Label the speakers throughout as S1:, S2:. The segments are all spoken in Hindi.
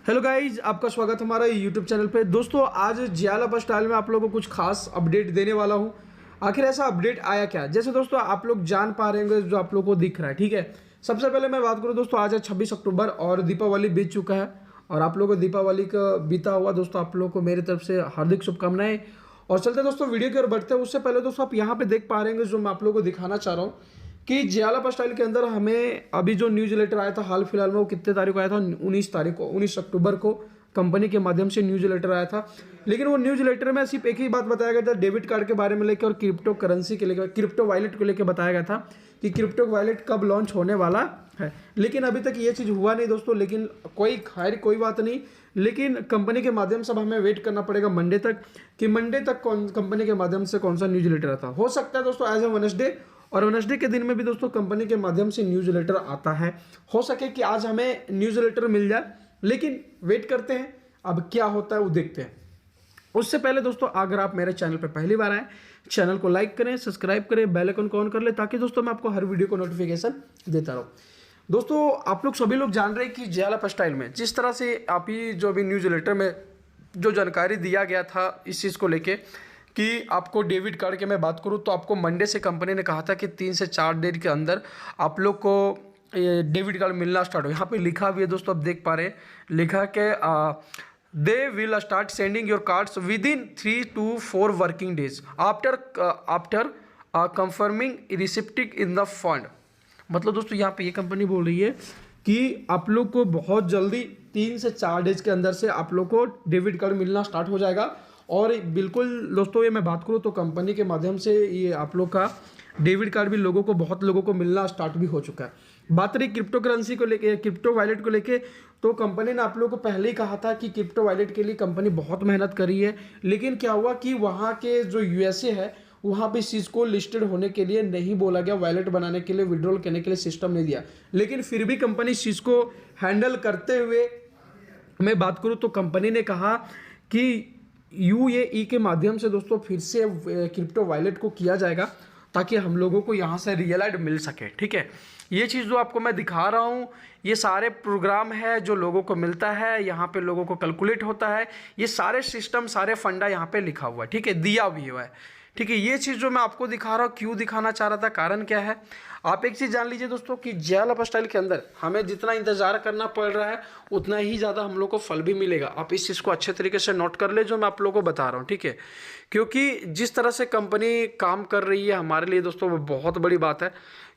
S1: हेलो गाइज, आपका स्वागत हमारा यूट्यूब चैनल पे। दोस्तों आज जियाला बस स्टाइल में आप लोगों को कुछ खास अपडेट देने वाला हूँ। आखिर ऐसा अपडेट आया क्या? जैसे दोस्तों आप लोग जान पा रहे होंगे, जो आप लोगों को दिख रहा है, ठीक है। सबसे पहले मैं बात करूँ दोस्तों, आज है 26 अक्टूबर और दीपावली बीत चुका है। और आप लोगों को दीपावली का बीता हुआ दोस्तों आप लोगों को मेरी तरफ से हार्दिक शुभकामनाएं। और चलते दोस्तों वीडियो की ओर बढ़ते हैं। उससे पहले दोस्तों आप यहाँ पे देख पा रहे होंगे, जो मैं आप लोगों को दिखाना चाह रहा हूँ कि जियाला बस स्टाइल के अंदर हमें अभी जो न्यूज़ लेटर आया था हाल फिलहाल में, वो कितने तारीख को आया था? 19 अक्टूबर को कंपनी के माध्यम से न्यूज़ लेटर आया था। लेकिन वो न्यूज़ लेटर में सिर्फ एक ही बात बताया गया था, डेबिट कार्ड के बारे में लेकर और क्रिप्टो करेंसी के लेकर, क्रिप्टो वॉलेट को लेकर बताया गया था कि क्रिप्टो वॉलेट कब लॉन्च होने वाला है। लेकिन अभी तक ये चीज़ हुआ नहीं दोस्तों। लेकिन कोई बात नहीं। लेकिन कंपनी के माध्यम से अब हमें वेट करना पड़ेगा मंडे तक, कि मंडे तक कंपनी के माध्यम से कौन सा न्यूज़ लेटर आता। हो सकता है दोस्तों एज ए वेडनेसडे, और वेडनेसडे के दिन में भी दोस्तों कंपनी के माध्यम से न्यूज़ लेटर आता है। हो सके कि आज हमें न्यूज़ लेटर मिल जाए, लेकिन वेट करते हैं, अब क्या होता है वो देखते हैं। उससे पहले दोस्तों अगर आप मेरे चैनल पर पहली बार आए, चैनल को लाइक करें, सब्सक्राइब करें, बेल आइकन को ऑन कर ले, ताकि दोस्तों मैं आपको हर वीडियो को नोटिफिकेशन देता रहूं। दोस्तों आप लोग सभी लोग जान रहे हैं कि जियाला बस स्टाइल में जिस तरह से आप ही जो अभी न्यूज़ लेटर में जो जानकारी दिया गया था इस चीज़ को लेके, कि आपको डेबिट कार्ड की मैं बात करूं तो आपको मंडे से कंपनी ने कहा था कि 3 से 4 दिन के अंदर आप लोग को डेबिट कार्ड मिलना स्टार्ट हो। यहाँ पे लिखा भी है दोस्तों, आप देख पा रहे हैं, लिखा के दे will start sending your cards within 3 to 4 working days after confirming receipt in the fund. मतलब दोस्तों यहाँ पे ये कंपनी बोल रही है कि आप लोग को बहुत जल्दी 3 से 4 डेज के अंदर से आप लोग को डेबिट कार्ड मिलना स्टार्ट हो जाएगा। और बिल्कुल दोस्तों ये मैं बात करूँ तो कंपनी के माध्यम से ये आप लोग का डेबिट कार्ड भी बहुत लोगों को मिलना स्टार्ट भी हो चुका है। बात रही क्रिप्टो करेंसी को लेके, क्रिप्टो वॉलेट को लेके, तो कंपनी ने आप लोगों को पहले ही कहा था कि क्रिप्टो वॉलेट के लिए कंपनी बहुत मेहनत करी है। लेकिन क्या हुआ कि वहाँ के जो यूएसए है, वहाँ पे इस चीज़ को लिस्टेड होने के लिए नहीं बोला गया, वॉलेट बनाने के लिए, विड्रॉल करने के लिए सिस्टम नहीं दिया। लेकिन फिर भी कंपनी इस चीज़ को हैंडल करते हुए मैं बात करूँ तो कंपनी ने कहा कि यूएई के माध्यम से दोस्तों फिर से क्रिप्टो वॉलेट को किया जाएगा, ताकि हम लोगों को यहाँ से रियलाइड मिल सके। ठीक है, ये चीज़ जो आपको मैं दिखा रहा हूँ, ये सारे प्रोग्राम है जो लोगों को मिलता है, यहाँ पे लोगों को कैलकुलेट होता है, ये सारे सिस्टम, सारे फंडा यहाँ पे लिखा हुआ है। ठीक है, दिया भी हुआ है। ठीक है, ये चीज़ जो मैं आपको दिखा रहा हूँ, क्यों दिखाना चाह रहा था, कारण क्या है, आप एक चीज़ जान लीजिए दोस्तों कि जियाला बस स्टाइल के अंदर हमें जितना इंतजार करना पड़ रहा है उतना ही ज़्यादा हम लोग को फल भी मिलेगा। आप इस चीज़ को अच्छे तरीके से नोट कर ले जो मैं आप लोगों को बता रहा हूँ। ठीक है, क्योंकि जिस तरह से कंपनी काम कर रही है हमारे लिए दोस्तों वो बहुत बड़ी बात है,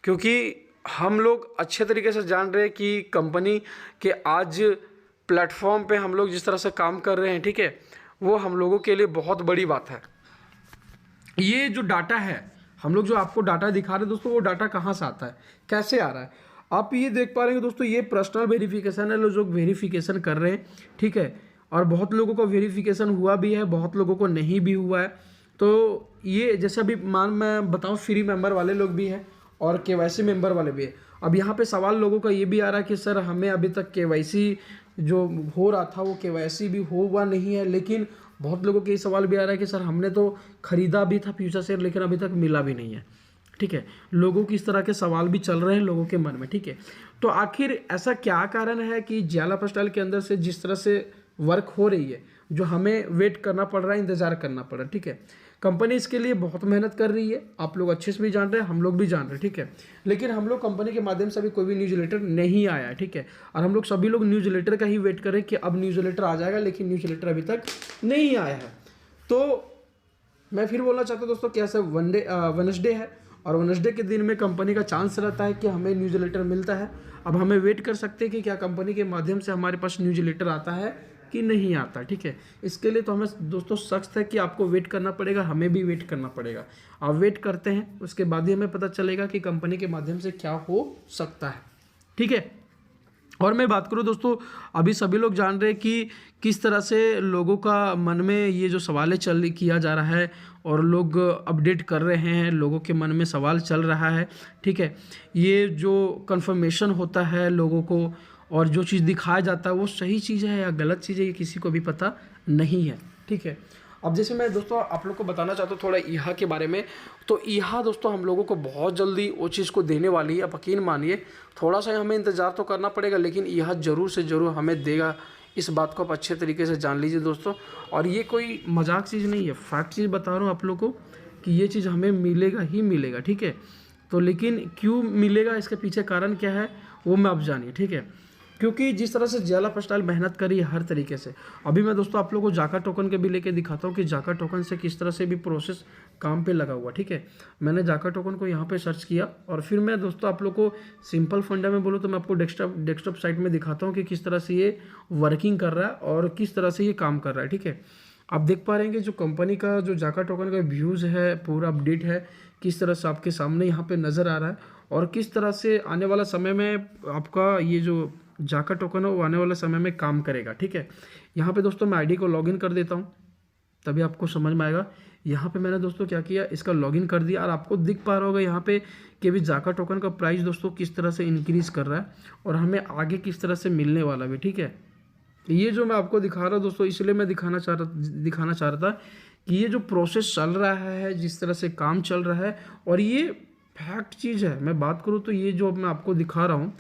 S1: क्योंकि हम लोग अच्छे तरीके से जान रहे हैं कि कंपनी के आज प्लेटफॉर्म पे हम लोग जिस तरह से काम कर रहे हैं, ठीक है, वो हम लोगों के लिए बहुत बड़ी बात है। ये जो डाटा है, हम लोग जो आपको डाटा दिखा रहे हैं दोस्तों, वो डाटा कहाँ से आता है, कैसे आ रहा है, आप ये देख पा रहे हैं दोस्तों। ये पर्सनल वेरिफिकेशन है, लोग वेरिफिकेशन कर रहे हैं। ठीक है, और बहुत लोगों को वेरिफिकेशन हुआ भी है, बहुत लोगों को नहीं भी हुआ है। तो ये जैसे अभी मैं बताऊँ, फ्री मेंबर वाले लोग भी हैं और केवाईसी मेंबर वाले भी है। अब यहाँ पे सवाल लोगों का ये भी आ रहा है कि सर हमें अभी तक केवाईसी जो हो रहा था वो केवाईसी भी हुआ नहीं है। लेकिन बहुत लोगों के ये सवाल भी आ रहा है कि सर हमने तो खरीदा भी था फ्यूचर शेयर, लेकिन अभी तक मिला भी नहीं है। ठीक है, लोगों की इस तरह के सवाल भी चल रहे हैं लोगों के मन में। ठीक है, तो आखिर ऐसा क्या कारण है कि जियाला बस स्टाइल के अंदर से जिस तरह से वर्क हो रही है, जो हमें वेट करना पड़ रहा है, इंतजार करना पड़ रहा है। ठीक है, कंपनी इसके लिए बहुत मेहनत कर रही है, आप लोग अच्छे से भी जान रहे हैं, हम लोग भी जान रहे हैं। ठीक है, लेकिन हम लोग कंपनी के माध्यम से अभी कोई भी न्यूज़ लेटर नहीं आया है। ठीक है, और हम लोग सभी लोग न्यूज़ लेटर का ही वेट करें कि अब न्यूज़ लेटर आ जाएगा, लेकिन न्यूज़ लेटर अभी तक नहीं आया है। तो मैं फिर बोलना चाहता हूँ दोस्तों कि ऐसा वेडनेसडे है, और वेडनेसडे के दिन में कंपनी का चांस रहता है कि हमें न्यूज़ लेटर मिलता है। अब हमें वेट कर सकते हैं कि क्या कंपनी के माध्यम से हमारे पास न्यूज़ लेटर आता है कि नहीं आता। ठीक है, इसके लिए तो हमें दोस्तों सख्त है कि आपको वेट करना पड़ेगा, हमें भी वेट करना पड़ेगा। आप वेट करते हैं, उसके बाद ही हमें पता चलेगा कि कंपनी के माध्यम से क्या हो सकता है। ठीक है, और मैं बात करूं दोस्तों, अभी सभी लोग जान रहे हैं कि किस तरह से लोगों का मन में ये जो सवाल किया जा रहा है, और लोग अपडेट कर रहे हैं, लोगों के मन में सवाल चल रहा है। ठीक है, ये जो कंफर्मेशन होता है लोगों को, और जो चीज़ दिखाया जाता है वो सही चीज़ है या गलत चीज़ है, ये किसी को भी पता नहीं है। ठीक है, अब जैसे मैं दोस्तों आप लोग को बताना चाहता हूँ थोड़ा ईहा के बारे में। तो ईहा दोस्तों हम लोगों को बहुत जल्दी वो चीज़ को देने वाली है। आप यकीन मानिए, थोड़ा सा हमें इंतज़ार तो करना पड़ेगा, लेकिन ईहा ज़रूर से ज़रूर हमें देगा। इस बात को आप अच्छे तरीके से जान लीजिए दोस्तों। और ये कोई मजाक चीज़ नहीं है, फैक्ट चीज़ बता रहा हूँ आप लोग को कि ये चीज़ हमें मिलेगा ही मिलेगा, ठीक है। तो लेकिन क्यों मिलेगा, इसके पीछे कारण क्या है वो मैं आप जानिए, ठीक है। क्योंकि जिस तरह से जिया लाइफस्टाइल मेहनत करी है हर तरीके से, अभी मैं दोस्तों आप लोगों को जाका टोकन के भी लेके दिखाता हूँ कि जाका टोकन से किस तरह से भी प्रोसेस काम पे लगा हुआ, ठीक है। मैंने जाका टोकन को यहाँ पे सर्च किया और फिर मैं दोस्तों आप लोग को सिंपल फंडा में बोलूँ तो मैं आपको डेस्कटॉप साइट में दिखाता हूँ कि किस तरह से ये वर्किंग कर रहा है और किस तरह से ये काम कर रहा है, ठीक है। आप देख पा रहे हैं कि जो कंपनी का जो जाका टोकन का व्यूज़ है, पूरा अपडेट है, किस तरह से आपके सामने यहाँ पे नज़र आ रहा है और किस तरह से आने वाला समय में आपका ये जो जाका टोकन है वो आने वाले समय में काम करेगा, ठीक है। यहाँ पे दोस्तों मैं आईडी को लॉगिन कर देता हूँ, तभी आपको समझ में आएगा। यहाँ पे मैंने दोस्तों क्या किया, इसका लॉगिन कर दिया और आपको दिख पा रहा होगा यहाँ पे कि अभी जाका टोकन का प्राइस दोस्तों किस तरह से इंक्रीज़ कर रहा है और हमें आगे किस तरह से मिलने वाला भी, ठीक है। ये जो मैं आपको दिखा रहा हूँ दोस्तों, इसलिए मैं दिखाना चाह रहा था कि ये जो प्रोसेस चल रहा है, जिस तरह से काम चल रहा है और ये फैक्ट चीज़ है। मैं बात करूँ तो ये जो मैं आपको दिखा रहा हूँ,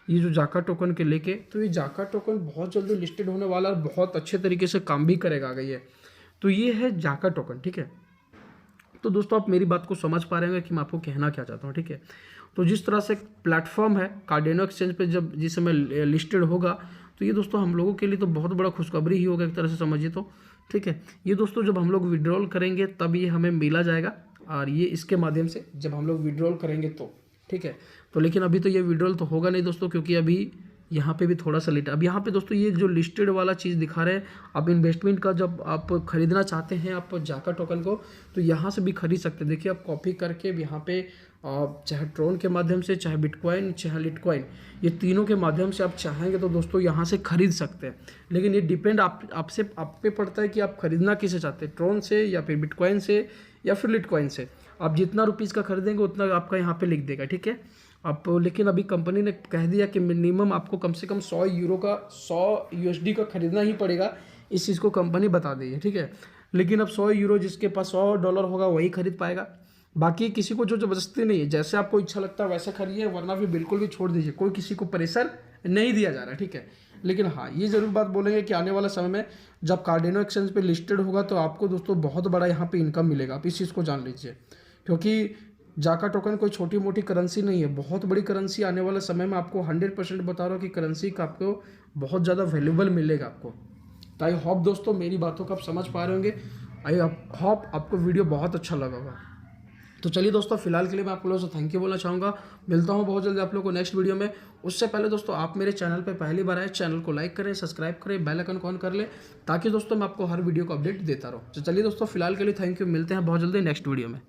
S1: ये जो जाका टोकन के लेके, तो ये जाका टोकन बहुत जल्दी लिस्टेड होने वाला है, बहुत अच्छे तरीके से काम भी करेगा आगे ये। तो ये है जाका टोकन, ठीक है। तो दोस्तों आप मेरी बात को समझ पा रहे होंगे कि मैं आपको कहना क्या चाहता हूँ, ठीक है। तो जिस तरह से प्लेटफॉर्म है कार्डेनो एक्सचेंज पे जब जिस समय लिस्टेड होगा, तो ये दोस्तों हम लोगों के लिए तो बहुत बड़ा खुशखबरी ही होगा एक तरह से समझिए तो, ठीक है। ये दोस्तों जब हम लोग विड्रॉल करेंगे तब ये हमें मिला जाएगा और ये इसके माध्यम से जब हम लोग विड्रॉल करेंगे तो, ठीक है। तो लेकिन अभी तो ये विड्रॉल तो होगा नहीं दोस्तों, क्योंकि अभी यहाँ पे भी थोड़ा सा लेट है। अब यहाँ पे दोस्तों ये जो लिस्टेड वाला चीज़ दिखा रहे हैं, आप इन्वेस्टमेंट का जब आप खरीदना चाहते हैं आप जाका टोकन को, तो यहाँ से भी खरीद सकते हैं। देखिए आप कॉपी करके यहाँ पे चाहे ट्रोन के माध्यम से, चाहे बिटकॉइन, चाहे लिटकॉइन, ये तीनों के माध्यम से आप चाहेंगे तो दोस्तों यहाँ से खरीद सकते हैं। लेकिन ये डिपेंड आप पे पड़ता है कि आप खरीदना किसे चाहते हैं, ट्रोन से या फिर बिटकॉइन से या फिर लिटकॉइन से। आप जितना रुपीज़ का खरीदेंगे उतना आपका यहाँ पे लिख देगा, ठीक है। आप लेकिन अभी कंपनी ने कह दिया कि मिनिमम आपको कम से कम 100 यूरो का 100 यूएसडी का खरीदना ही पड़ेगा, इस चीज़ को कंपनी बता दी है, ठीक है। लेकिन अब 100 यूरो जिसके पास $100 होगा वही खरीद पाएगा, बाकी किसी को जो ज़बरदस्ती नहीं है, जैसे आपको इच्छा लगता है वैसे खरीदिए, वरना फिर बिल्कुल भी छोड़ दीजिए, कोई किसी को प्रेशर नहीं दिया जा रहा, ठीक है। लेकिन हाँ ये ज़रूर बात बोलेंगे कि आने वाला समय में जब कार्डेनो एक्सचेंज पे लिस्टेड होगा तो आपको दोस्तों बहुत बड़ा यहाँ पे इनकम मिलेगा, आप इस चीज़ को जान लीजिए। क्योंकि जाका टोकन कोई छोटी मोटी करेंसी नहीं है, बहुत बड़ी करेंसी आने वाले समय में आपको 100% बता रहा हूँ कि करेंसी का आपको बहुत ज़्यादा वैल्यूबल मिलेगा आपको। तो आई होप दोस्तों मेरी बातों को आप समझ पा रहे होंगे, आई होप आपको वीडियो बहुत अच्छा लगा होगा। तो चलिए दोस्तों फिलहाल के लिए मैं आप लोगों से थैंक यू बोलना चाहूँगा, मिलता हूँ बहुत जल्दी आप लोगों को नेक्स्ट वीडियो में। उससे पहले दोस्तों आप मेरे चैनल पे पहली बार आए, चैनल को लाइक करें, सब्सक्राइब करें, बेल आइकन को ऑन कर लें, ताकि दोस्तों मैं आपको हर वीडियो को अपडेट देता रहूँ। तो चलिए दोस्तों फिलहाल के लिए थैंक यू, मिलते हैं बहुत जल्दी नेक्स्ट वीडियो में।